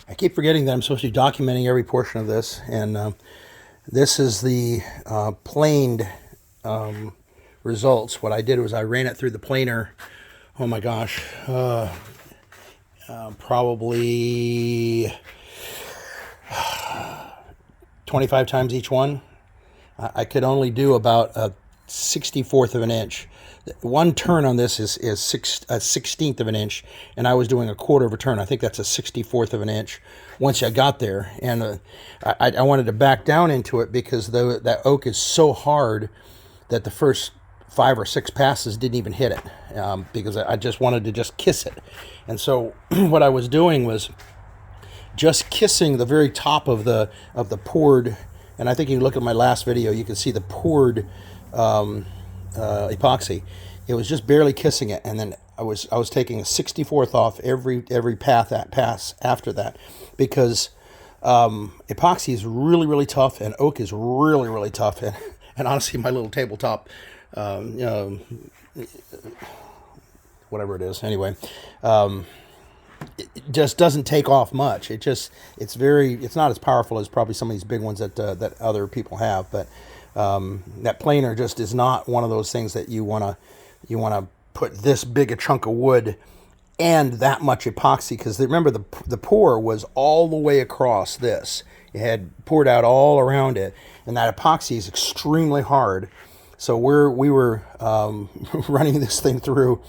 I keep forgetting that I'm supposed to be documenting every portion of this, and this is the planed results. What I did was I ran it through the planer. Oh my gosh, probably 25 times each one. I could only do about a 64th of an inch. One turn on this is a 16th of an inch, and I was doing a quarter of a turn. I think that's a 64th of an inch once I got there. And I wanted to back down into it because that oak is so hard that the first 5 or 6 passes didn't even hit it, because I just wanted to just kiss it. And so what I was doing was just kissing the very top of the poured, and I think you look at my last video, you can see the poured epoxy. It was just barely kissing it, and then I was taking a 64th off every pass after that, because epoxy is really tough, and oak is really tough, and honestly, my little tabletop, whatever it is, anyway, it just doesn't take off much. It's not as powerful as probably some of these big ones that other people have, but that planer just is not one of those things that you want to put this big a chunk of wood and that much epoxy, because remember the pour was all the way across this. It had poured out all around it, and that epoxy is extremely hard. So we were running this thing through.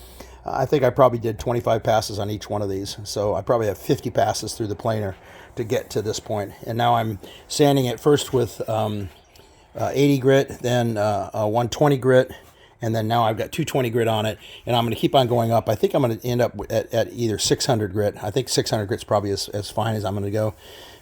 I think I probably did 25 passes on each one of these. So I probably have 50 passes through the planer to get to this point. And now I'm sanding it first with 80 grit, then 120 grit, and then now I've got 220 grit on it, and I'm going to keep on going up. I think I'm going to end up at either 600 grit. I think 600 grit's probably as fine as I'm going to go.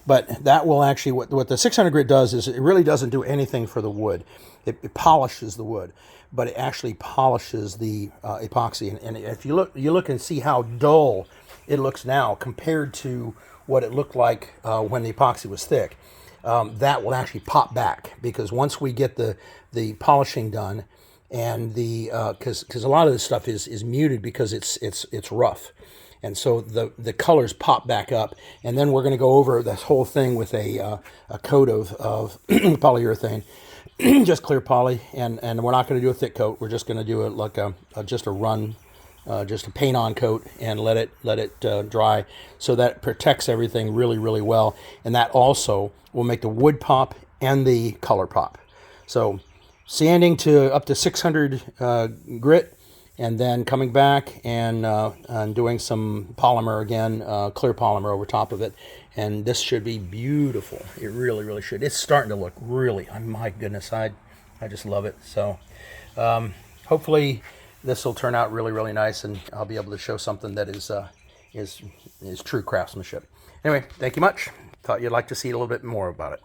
But that will actually, what the 600 grit does is it really doesn't do anything for the wood. It polishes the wood, but it actually polishes the epoxy. And if you look and see how dull it looks now compared to what it looked like when the epoxy was thick. That will actually pop back, because once we get the polishing done, and because a lot of this stuff is muted because it's rough, and so the colors pop back up, and then we're going to go over this whole thing with a coat of polyurethane, just clear poly, and we're not going to do a thick coat. We're just going to do it like just a run. Just a paint-on coat, and let it dry, so that it protects everything really well, and that also will make the wood pop and the color pop. So sanding to up to 600 grit, and then coming back and doing some polymer again, clear polymer over top of it, and this should be beautiful. It really should. It's starting to look really, my goodness, I just love it. So hopefully this will turn out really nice, and I'll be able to show something that is true craftsmanship. Anyway, thank you much. Thought you'd like to see a little bit more about it.